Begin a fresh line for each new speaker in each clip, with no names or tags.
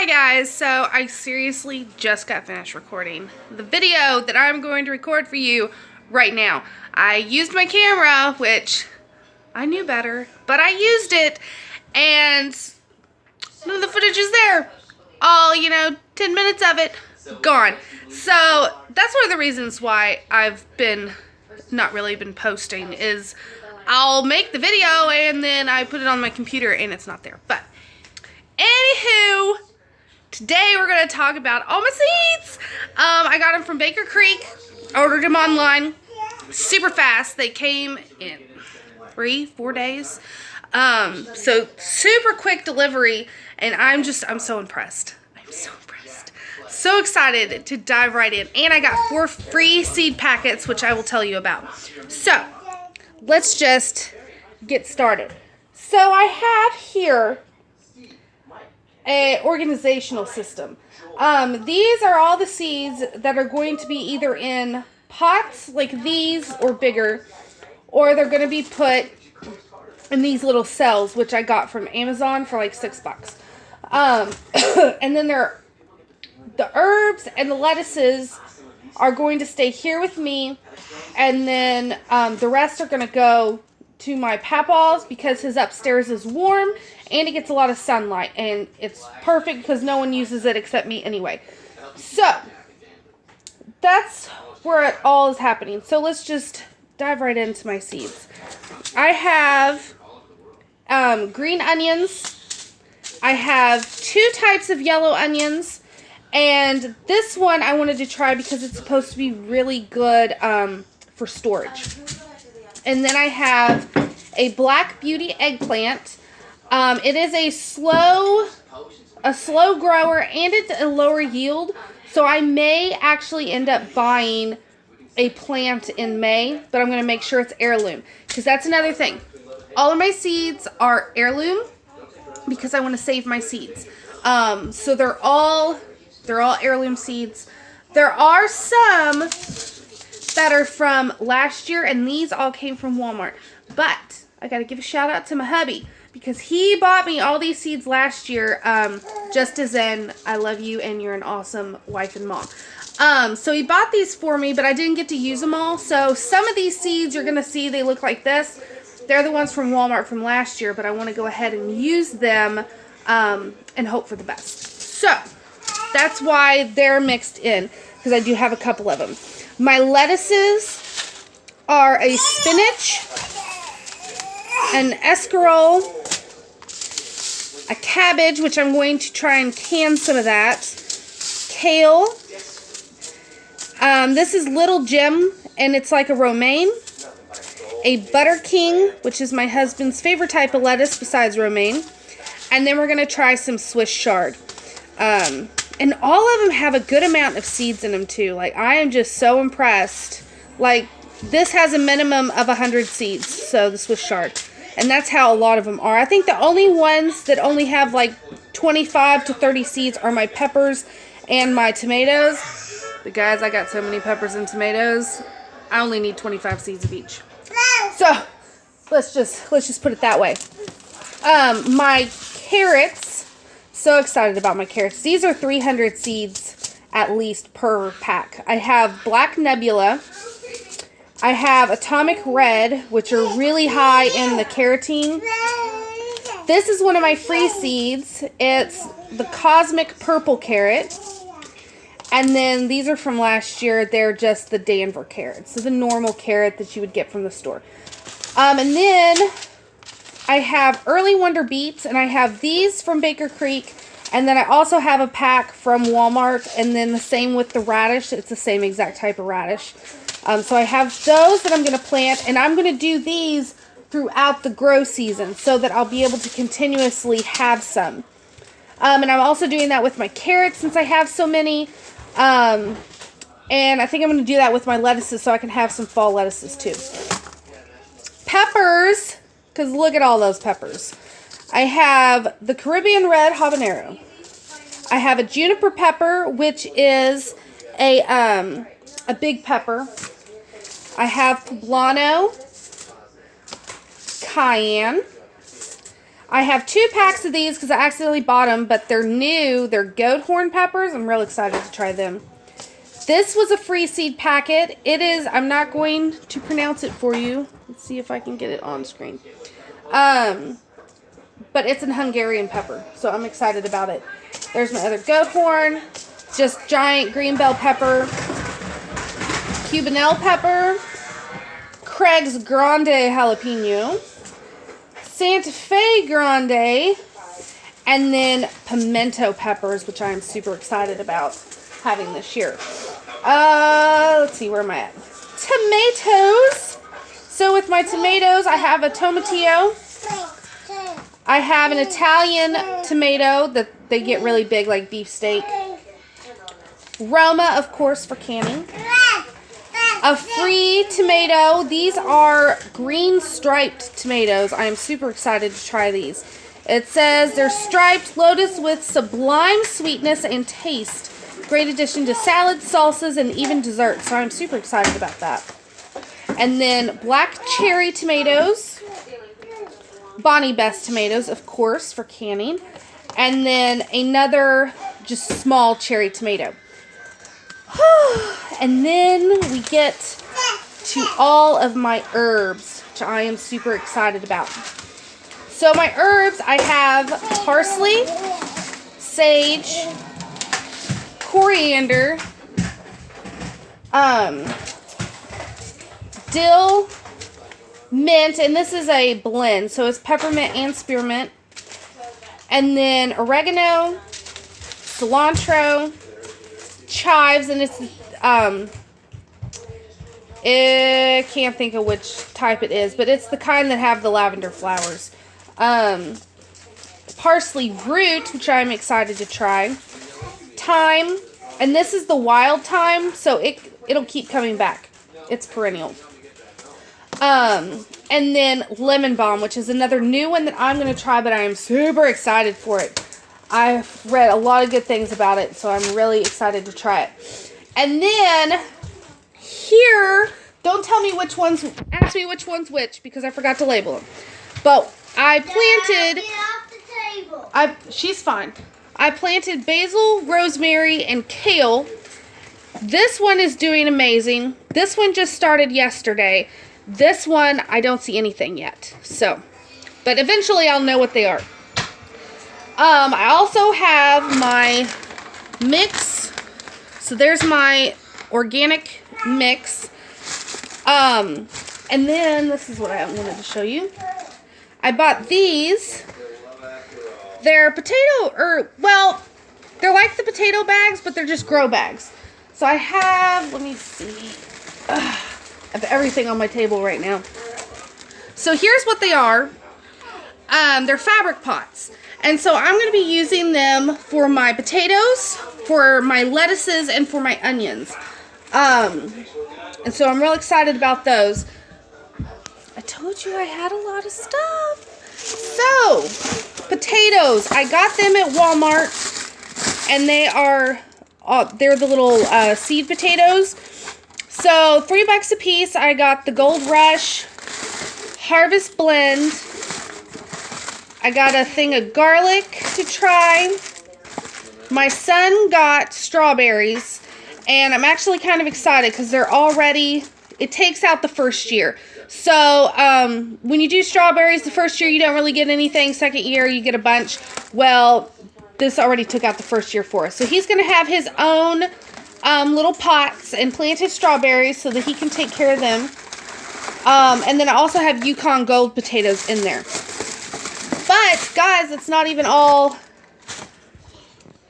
Hi guys, so I seriously just got finished recording the video that I'm going to record for you right now. I used my camera, which I knew better, but I used it and none of the footage is there. All, 10 minutes of it gone. So that's one of the reasons why I've not really been posting is I'll make the video and then I put it on my computer and it's not there. But anywho, today we're going to talk about all my seeds. I got them from Baker Creek. Ordered them online. Super fast. They came in 3-4 days. So super quick delivery. And I'm so impressed. I'm so impressed. So excited to dive right in. And I got 4 free seed packets, which I will tell you about. So let's just get started. So I have here an organizational system. These are all the seeds that are going to be either in pots like these or bigger, or they're going to be put in these little cells, which I got from Amazon for like $6. And then the herbs and the lettuces are going to stay here with me, and then the rest are going to go to my papa's because his upstairs is warm and it gets a lot of sunlight, and it's perfect because no one uses it except me anyway. So that's where it all is happening. So let's just dive right into my seeds. I have green onions. I have 2 types of yellow onions, and this one I wanted to try because it's supposed to be really good for storage. And then I have a Black Beauty eggplant. It is a slow grower and it's a lower yield. So I may actually end up buying a plant in May, but I'm going to make sure it's heirloom, because that's another thing. All of my seeds are heirloom because I want to save my seeds. So they're all heirloom seeds. There are some that are from last year, and these all came from Walmart. But I got to give a shout out to my hubby, because he bought me all these seeds last year, just as in, I love you and you're an awesome wife and mom. So he bought these for me, but I didn't get to use them all. So some of these seeds you're going to see, they look like this. They're the ones from Walmart from last year, but I want to go ahead and use them and hope for the best. So that's why they're mixed in, because I do have a couple of them. My lettuces are a spinach, an escarole, a cabbage, which I'm going to try and can some of that, kale. This is Little Jim, and it's like a romaine. A Butter King, which is my husband's favorite type of lettuce besides romaine. And then we're going to try some Swiss chard. And all of them have a good amount of seeds in them too. Like, I am just so impressed. Like, this has a minimum of 100 seeds, so the Swiss chard. And that's how a lot of them are. I think the only ones that only have like 25 to 30 seeds are my peppers and my tomatoes. But guys, I got so many peppers and tomatoes, I only need 25 seeds of each. So let's just put it that way. My carrots, so excited about my carrots. These are 300 seeds at least per pack. I have Black Nebula. I have Atomic Red, which are really high in the carotene. This is one of my free seeds. It's the Cosmic Purple Carrot. And then these are from last year. They're just the Denver carrots. So the normal carrot that you would get from the store. And then I have Early Wonder Beets. And I have these from Baker Creek. And then I also have a pack from Walmart. And then the same with the radish. It's the same exact type of radish. So I have those that I'm going to plant, and I'm going to do these throughout the grow season so that I'll be able to continuously have some. And I'm also doing that with my carrots since I have so many. And I think I'm going to do that with my lettuces so I can have some fall lettuces too. Peppers, because look at all those peppers. I have the Caribbean Red Habanero. I have a Juniper Pepper, which is a big pepper. I have poblano, cayenne. I have 2 packs of these because I accidentally bought them, but they're new. They're goat horn peppers. I'm real excited to try them. This was a free seed packet. It is, I'm not going to pronounce it for you. Let's see if I can get it on screen. But it's an Hungarian pepper, so I'm excited about it. There's my other goat horn, just giant green bell pepper, Cubanelle pepper, Craig's Grande jalapeno, Santa Fe Grande, and then pimento peppers, which I'm super excited about having this year. Let's see, where am I at? Tomatoes. So with my tomatoes, I have a tomatillo. I have an Italian tomato that they get really big, like beefsteak. Roma, of course, for canning. A free tomato. These are green striped tomatoes. I am super excited to try these. It says they're striped, loaded with sublime sweetness and taste. Great addition to salads, salsas, and even desserts. So I'm super excited about that. And then black cherry tomatoes. Bonnie Best tomatoes, of course, for canning. And then another just small cherry tomato. And then we get to all of my herbs, which I am super excited about. So my herbs, I have parsley, sage, coriander, dill, mint, and this is a blend, so it's peppermint and spearmint, and then oregano, cilantro, chives, and it's I can't think of which type it is, but it's the kind that have the lavender flowers. Parsley root, which I'm excited to try. Thyme, and this is the wild thyme, so it'll keep coming back. It's perennial. And then lemon balm, which is another new one that I'm going to try, but I am super excited for it. I've read a lot of good things about it, so I'm really excited to try it. And then here, don't tell me which ones, ask me which one's which, because I forgot to label them. But I planted,
get off the table.
She's fine. I planted basil, rosemary, and kale. This one is doing amazing. This one just started yesterday. This one, I don't see anything yet. So, but eventually I'll know what they are. I also have my mix. So there's my organic mix. And then this is what I wanted to show you. I bought these. They're well, they're like the potato bags, but they're just grow bags. So I have, let me see. I have everything on my table right now. So here's what they are. They're fabric pots. And so I'm going to be using them for my potatoes, for my lettuces, and for my onions. And so I'm real excited about those. I told you I had a lot of stuff. So, potatoes. I got them at Walmart, and they're the little seed potatoes. So, $3 a piece. I got the Gold Rush Harvest Blend. I got a thing of garlic to try. My son got strawberries, and I'm actually kind of excited because they're already, it takes out the first year. So, when you do strawberries, the first year you don't really get anything. Second year you get a bunch. Well, this already took out the first year for us. So he's going to have his own little pots and planted strawberries so that he can take care of them. And then I also have Yukon Gold potatoes in there. But, guys, that's not even all.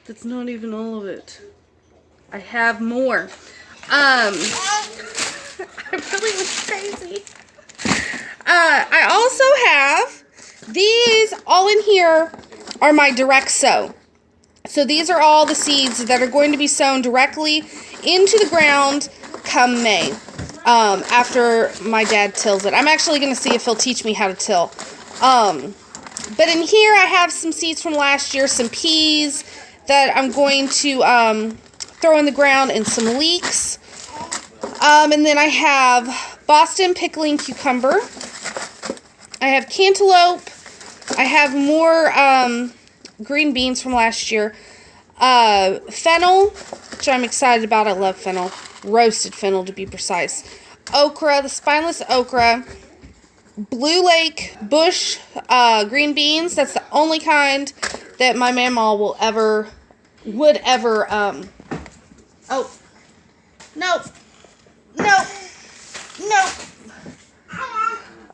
That's not even all of it. I have more. I really was crazy. I also have these all in here are my direct sow. So these are all the seeds that are going to be sown directly into the ground come May, after my dad tills it. I'm actually going to see if he'll teach me how to till. But in here I have some seeds from last year, some peas that I'm going to throw in the ground, and some leeks. And then I have Boston pickling cucumber. I have cantaloupe, I have more green beans from last year. Fennel, which I'm excited about. I love fennel. Roasted fennel, to be precise. Okra, the spineless okra. Blue Lake bush green beans. That's the only kind that my mama would ever oh, no,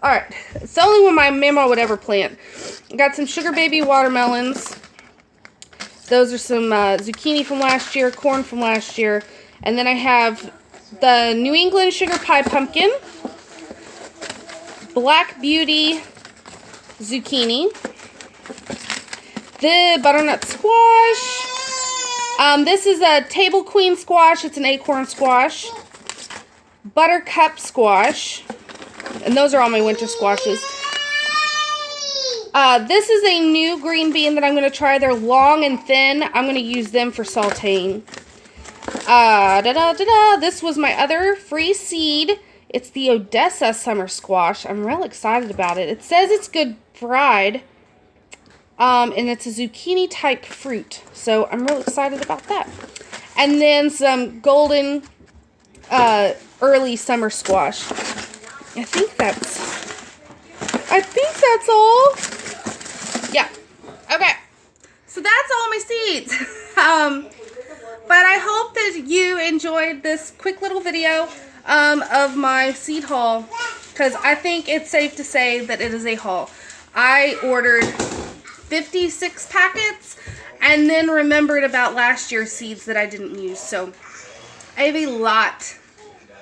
alright, it's the only one my mama would ever plant. I got some Sugar Baby watermelons. Those are some zucchini from last year, corn from last year, and then I have the New England Sugar Pie pumpkin, Black Beauty zucchini, the butternut squash. This is a Table Queen squash. It's an acorn squash. Buttercup squash. And those are all my winter squashes. This is a new green bean that I'm going to try. They're long and thin. I'm going to use them for sauteing. This was my other free seed. It's the Odessa summer squash. I'm real excited about it. It says it's good fried. And it's a zucchini type fruit. So I'm real excited about that. And then some golden early summer squash. I think that's all. Yeah. Okay. So that's all my seeds. But I hope that you enjoyed this quick little video of my seed haul, because I think it's safe to say that it is a haul. I ordered 56 packets and then remembered about last year's seeds that I didn't use. So I have a lot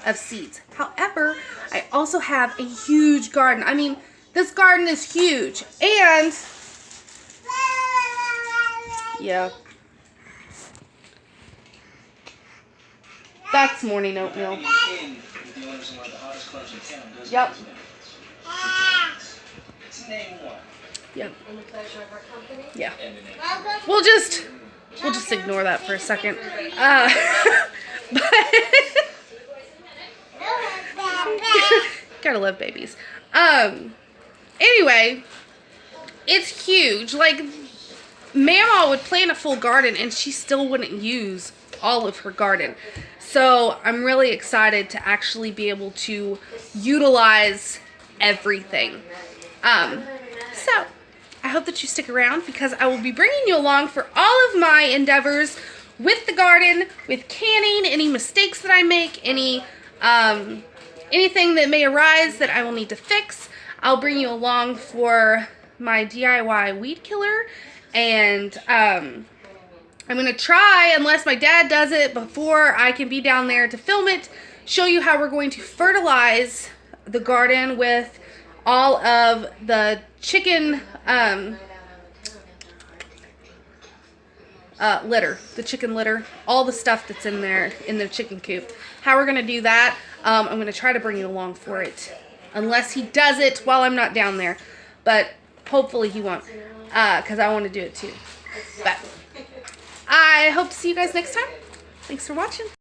of seeds. However, I also have a huge garden. I mean, this garden is huge. And yeah. That's morning oatmeal. Yep. Yep. Yeah. We'll just ignore that for a second. But gotta love babies. Anyway, it's huge. Like, Mama would plant a full garden and she still wouldn't use all of her garden. So I'm really excited to actually be able to utilize everything. So I hope that you stick around, because I will be bringing you along for all of my endeavors with the garden, with canning, any mistakes that I make, anything that may arise that I will need to fix. I'll bring you along for my DIY weed killer, and I'm going to try, unless my dad does it before I can be down there to film it, show you how we're going to fertilize the garden with all of the chicken litter, the chicken litter, all the stuff that's in there in the chicken coop. How we're going to do that, I'm going to try to bring you along for it, unless he does it while I'm not down there. But hopefully he won't, because I want to do it too. But I hope to see you guys next time. Thanks for watching.